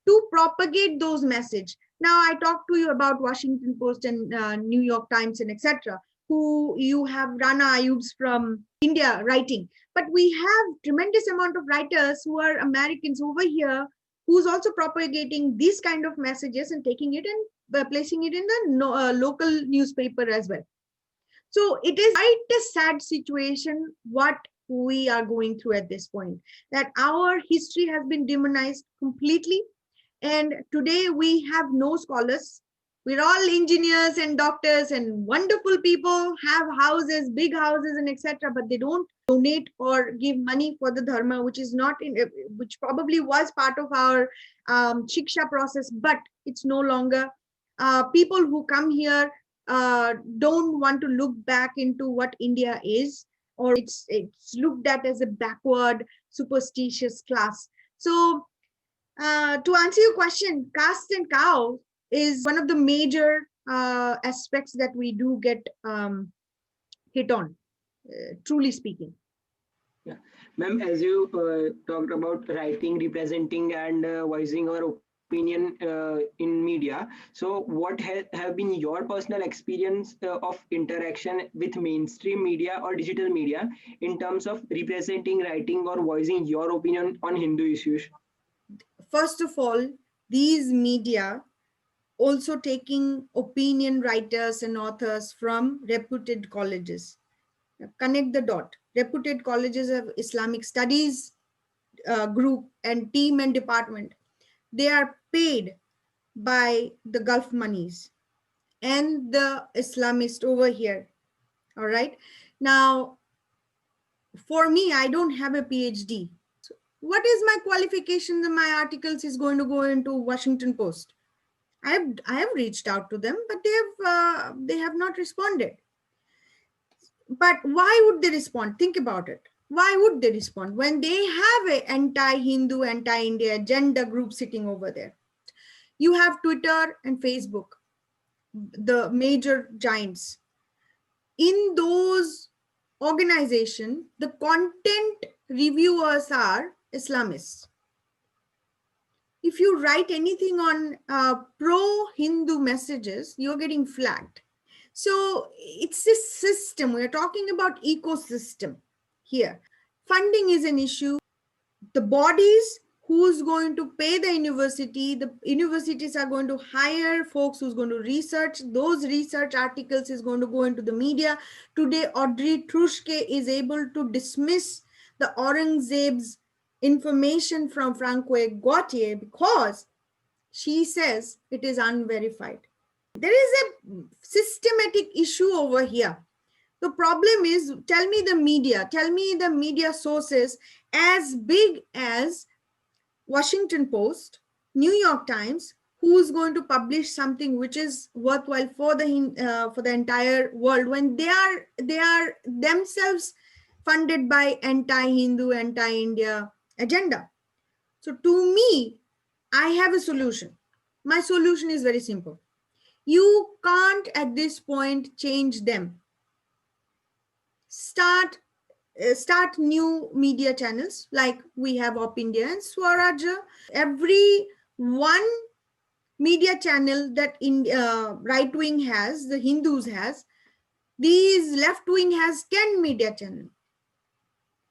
to propagate those messages. Now, I talked to you about Washington Post and New York Times and etc., who you have Rana Ayubs from India writing. But we have tremendous amount of writers who are Americans over here who's also propagating these kind of messages and taking it and placing it in the local newspaper as well. So it is quite a sad situation what we are going through at this point, that our history has been demonized completely. And today we have no scholars. We're all engineers and doctors and wonderful people, have houses, big houses and etc. But they don't donate or give money for the dharma, which is not in, which probably was part of our shiksha process, but it's no longer. People who come here don't want to look back into what India is, or it's looked at as a backward, superstitious class. So to answer your question, caste and cow is one of the major aspects that we do get hit on, truly speaking. Yeah, ma'am, as you talked about writing, representing, and voicing our opinion in media. So, what have been your personal experience of interaction with mainstream media or digital media in terms of representing, writing, or voicing your opinion on Hindu issues? First of all, these media also taking opinion writers and authors from reputed colleges. Connect the dot. Reputed colleges of Islamic studies group and team and department. They are paid by the Gulf monies and the Islamist over here. All right. Now, for me, I don't have a PhD. So what is my qualification? My articles is going to go into Washington Post. I have reached out to them, but they have not responded. But why would they respond? Think about it. Why would they respond when they have an anti-Hindu, anti-India agenda group sitting over there? You have Twitter and Facebook, the major giants. In those organizations, the content reviewers are Islamists. If you write anything on pro-Hindu messages, you're getting flagged. So it's this system. We're talking about ecosystem here. Funding is an issue. The bodies, who's going to pay the universities are going to hire folks who's going to research. Those research articles is going to go into the media. Today, Audrey Truschke is able to dismiss the Aurangzeb's information from Francois Gautier because she says it is unverified. There is a systematic issue over here. The problem is, tell me the media sources as big as Washington Post, New York Times, who's going to publish something which is worthwhile for the entire world when they are themselves funded by anti-Hindu, anti-India agenda. So to me, I have a solution. My solution is very simple. You can't at this point change them. Start new media channels like we have Op India and Swaraja. Every one media channel that in right wing has, the Hindus has, these left wing has 10 media channel.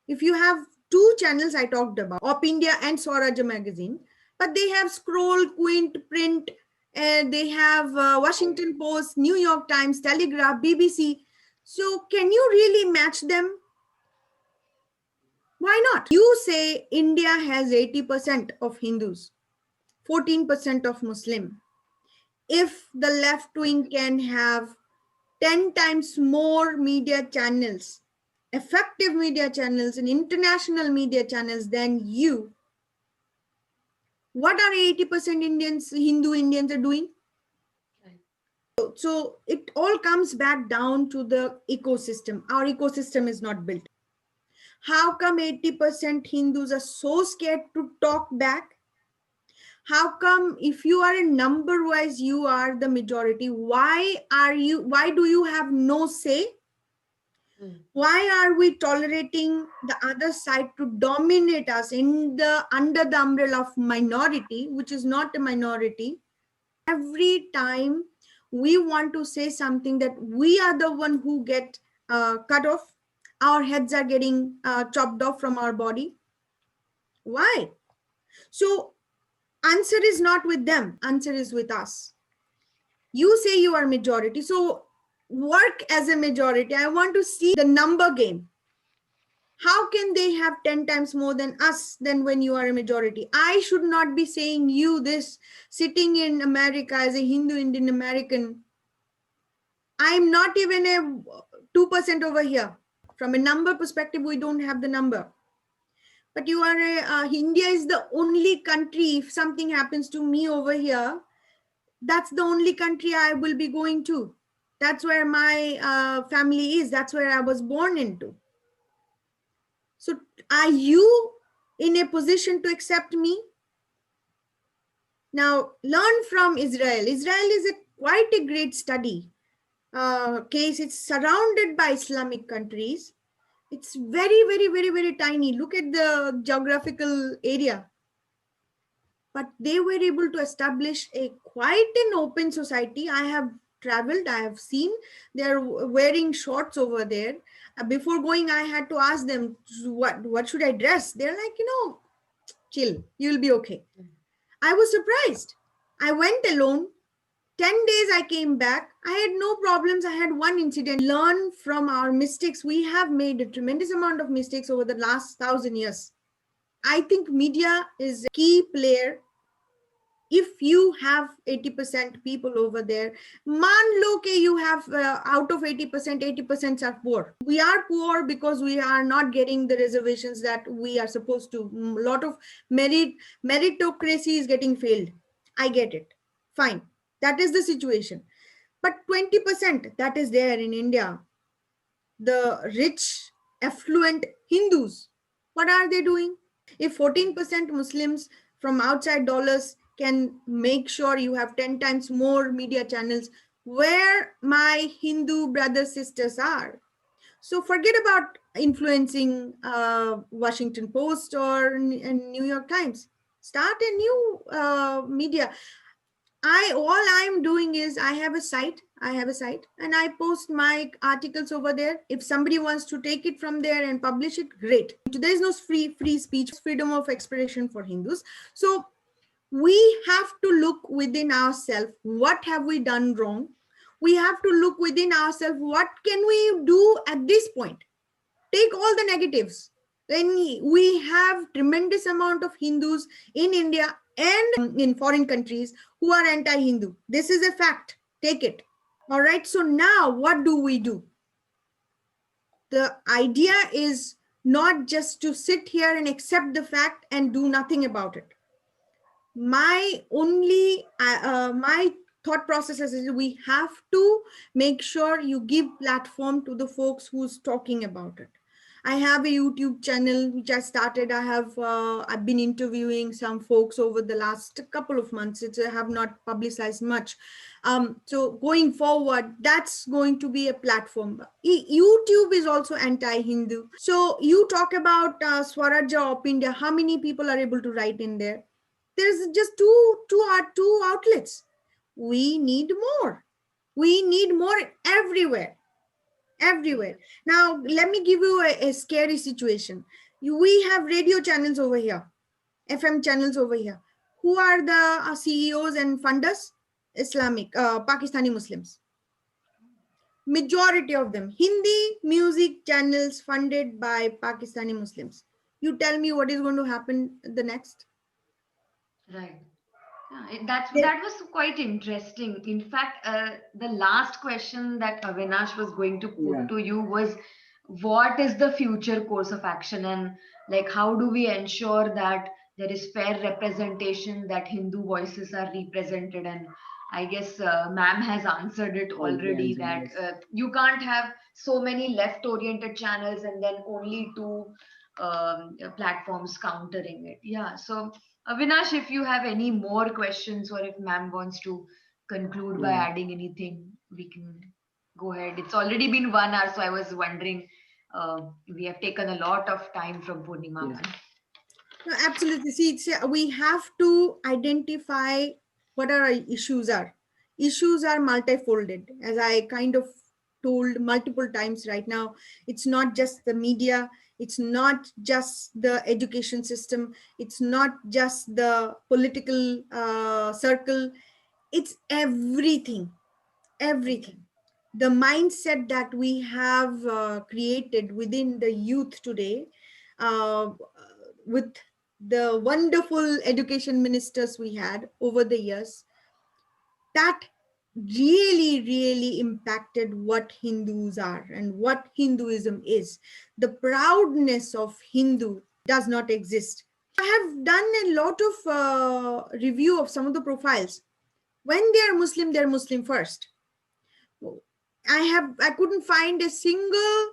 If you have two channels I talked about, Op India and Swaraja magazine, but they have Scroll, Quint, Print, and they have Washington Post, New York Times, Telegraph, BBC. So can you really match them? Why not? You say India has 80% of Hindus, 14% of Muslim. If the left wing can have 10 times more media channels, effective media channels and international media channels than you, what are 80% Hindu Indians are doing? So it all comes back down to the ecosystem. Our ecosystem is not built. How come 80% Hindus are so scared to talk back? How come if you are a number wise, you are the majority? Why do you have no say? Why are we tolerating the other side to dominate us under the umbrella of minority, which is not a minority? Every time we want to say something that we are the one who get cut off, our heads are getting chopped off from our body. Why? So answer is not with them, answer is with us. You say you are majority, so work as a majority. I want to see the number game. How can they have 10 times more than us than when you are a majority? I should not be saying you this sitting in America as a Hindu Indian American. I'm not even a 2% over here. From a number perspective, we don't have the number. But you are India is the only country, if something happens to me over here, that's the only country I will be going to. That's where my family is. That's where I was born into. So are you in a position to accept me? Now, learn from Israel. Israel is quite a great study case. It's surrounded by Islamic countries. It's very, very, very, very tiny. Look at the geographical area. But they were able to establish quite an open society. I have traveled, I have seen, they're wearing shorts over there. Before going, I had to ask them, what should I dress? They're like, chill, you'll be okay. I was surprised. I went alone. 10 days I came back. I had no problems. I had one incident. Learn from our mistakes. We have made a tremendous amount of mistakes over the last 1,000 years. I think media is a key player. If you have 80% people over there, man loke you have out of 80%, 80% are poor. We are poor because we are not getting the reservations that we are supposed to. A lot of meritocracy is getting failed. I get it. Fine. That is the situation. But 20% that is there in India. the rich, affluent Hindus. What are they doing? If 14% Muslims from outside dollars can make sure you have 10 times more media channels, where my Hindu brothers, sisters are. So forget about influencing Washington Post or New York Times. Start a new media. All I'm doing is I have a site, and I post my articles over there. If somebody wants to take it from there and publish it, great. There is no free speech, freedom of expression for Hindus. So we have to look within ourselves. What have we done wrong? We have to look within ourselves. What can we do at this point? Take all the negatives. Then we have tremendous amount of Hindus in India and in foreign countries who are anti-Hindu. This is a fact. Take it. All right. So now what do we do? The idea is not just to sit here and accept the fact and do nothing about it. My thought process is we have to make sure you give platform to the folks who's talking about it. I have a YouTube channel which I started. I've been interviewing some folks over the last couple of months. I have not publicized much. So going forward, that's going to be a platform. YouTube is also anti-Hindu. So you talk about Swaraja of India. How many people are able to write in there? There's just two outlets. We need more. We need more everywhere. Now, let me give you a scary situation. We have radio channels over here, FM channels over here. Who are the CEOs and funders? Pakistani Muslims. Majority of them. Hindi music channels funded by Pakistani Muslims. You tell me what is going to happen the next. Right. That was quite interesting. In fact, the last question that Avinash was going to put to you was, what is the future course of action, and like how do we ensure that there is fair representation, that Hindu voices are represented? And I guess ma'am has answered it already, that you can't have so many left-oriented channels and then only two platforms countering it. Yeah. So Avinash, if you have any more questions or if ma'am wants to conclude by adding anything, we can go ahead. It's already been 1 hour, so I was wondering, we have taken a lot of time from Purnima. Yes. No, absolutely. See, we have to identify what our issues are. Issues are multifolded, as I kind of told multiple times right now. It's not just the media. It's not just the education system. It's not just the political circle. It's everything. Everything. The mindset that we have created within the youth today, with the wonderful education ministers we had over the years, that really impacted what Hindus are and what Hinduism is. The proudness of Hindu does not exist. I have done a lot of review of some of the profiles. When they're Muslim first. I couldn't find a single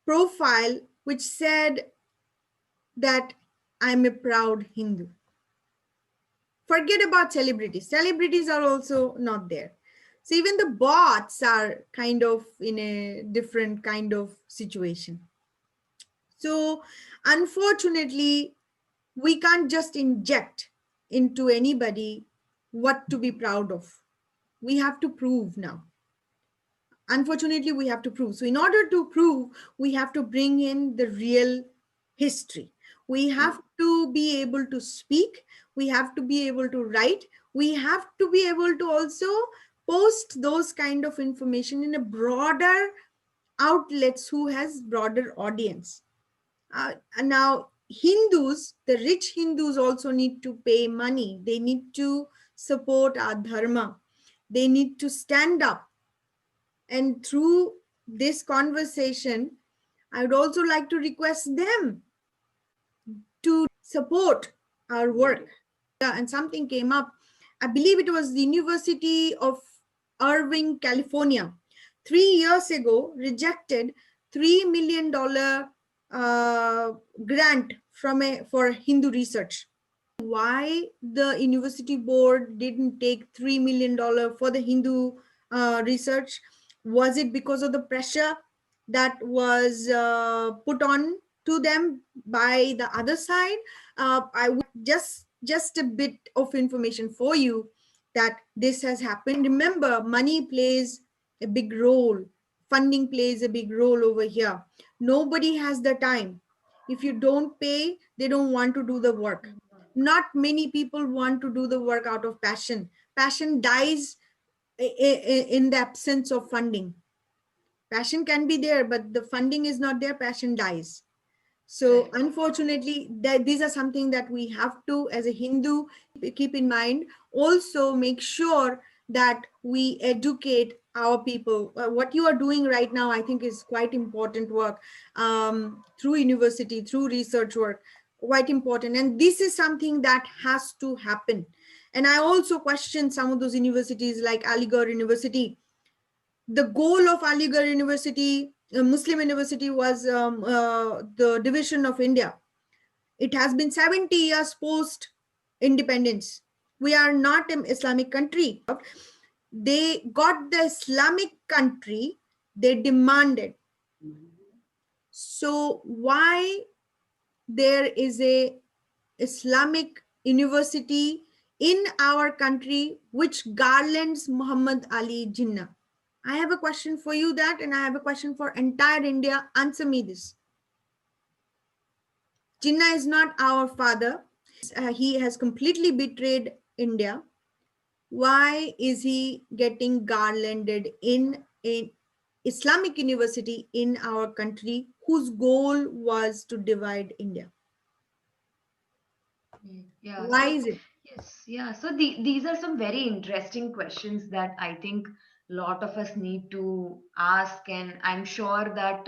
profile which said that I'm a proud Hindu. Forget about celebrities. Celebrities are also not there. So even the bots are kind of in a different kind of situation. So unfortunately, we can't just inject into anybody what to be proud of. We have to prove now. Unfortunately, we have to prove. So in order to prove, we have to bring in the real history. We have to be able to speak. We have to be able to write. We have to be able to also post those kind of information in a broader outlets who has broader audience. And now Hindus, the rich Hindus also need to pay money. They need to support our dharma. They need to stand up. And through this conversation, I would also like to request them to support our work. And something came up. I believe it was the University of Irvine, California. 3 years ago rejected $3 million grant for Hindu research. Why the university board didn't take $3 million for the Hindu research? Was it because of the pressure that was put on to them by the other side? I would just a bit of information for you that this has happened. Remember, money plays a big role. Funding plays a big role over here. Nobody has the time. If you don't pay, they don't want to do the work. Not many people want to do the work out of passion. Passion dies in the absence of funding. Passion can be there, but the funding is not there, passion dies. So Right. unfortunately, these are something that we have to, as a Hindu, keep in mind. Also make sure that we educate our people. What you are doing right now, I think, is quite important work, through university, through research work, quite important. And this is something that has to happen. And I also question some of those universities like Aligarh University. The goal of Aligarh University, Muslim University, was the division of India. It has been 70 years post independence. We are not an Islamic country. They got the Islamic country, they demanded. So why there is a Islamic university in our country which garlands Muhammad Ali Jinnah? I have a question for you that, and I have a question for entire India. Answer me this. Jinnah is not our father. He has completely betrayed India. Why is he getting garlanded in an Islamic university in our country whose goal was to divide India? Yeah, Why so is it? yes, yeah. So these are some very interesting questions that I think a lot of us need to ask, and I'm sure that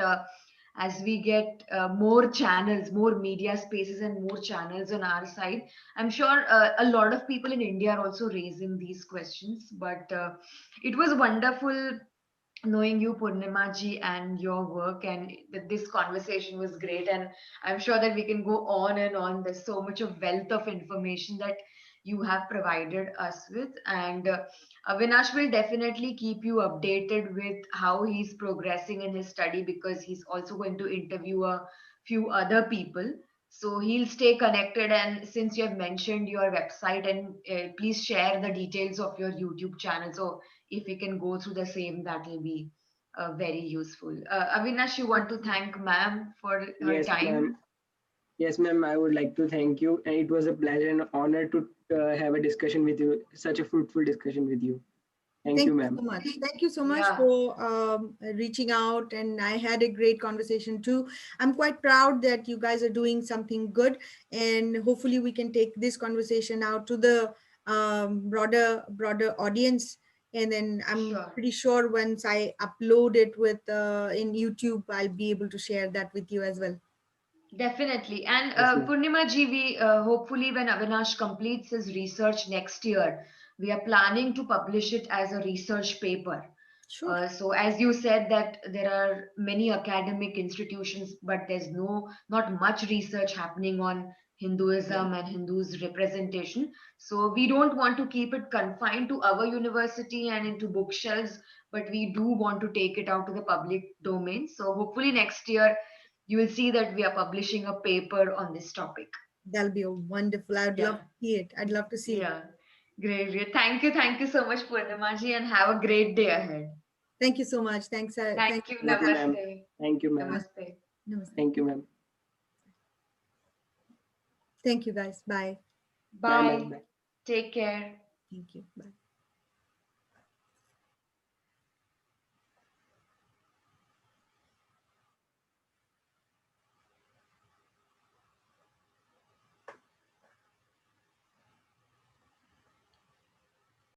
as we get more channels, more media spaces, and more channels on our side, I'm sure a lot of people in India are also raising these questions. But it was wonderful knowing you, Purnima ji, and your work, and this conversation was great. And I'm sure that we can go on and on. There's so much of wealth of information that you have provided us with. And Avinash will definitely keep you updated with how he's progressing in his study, because he's also going to interview a few other people. So he'll stay connected. And since you have mentioned your website, and please share the details of your YouTube channel. So if we can go through the same, that will be very useful. Avinash, you want to thank ma'am for her Yes, time? ma'am. Yes, ma'am. I would like to thank you, and it was a pleasure and honor to have a discussion with you. Such a fruitful discussion with you. Thank you, Thank you ma'am. so much. Thank you so much Yeah, for reaching out. And I had a great conversation too. I'm quite proud that you guys are doing something good. And hopefully we can take this conversation out to the broader audience. And then I'm sure. pretty sure once I upload it with in YouTube, I'll be able to share that with you as well. Definitely. And Yes, ma'am. Purnima ji, we hopefully when Avinash completes his research next year, we are planning to publish it as a research paper. Sure. So as you said that there are many academic institutions, but there's not much research happening on Yeah. Hinduism and Hindus representation. So we don't want to keep it confined to our university and into bookshelves, but we do want to take it out to the public domain. So hopefully next year you will see that we are publishing a paper on this topic. That'll be a wonderful. I'd Yeah, love to see it. I'd love to see it. yeah. Great, great. Thank you so much, Purnima ji, and have a great day ahead. Thank you so much. Thanks. Thank Thank you. you for Thank you, that. ma'am. Namaste. Thank you, ma'am. Namaste. Namaste. Thank you, ma'am. Thank you guys. Bye. Bye, ma'am. Bye. Bye. Take care. Thank you. Bye.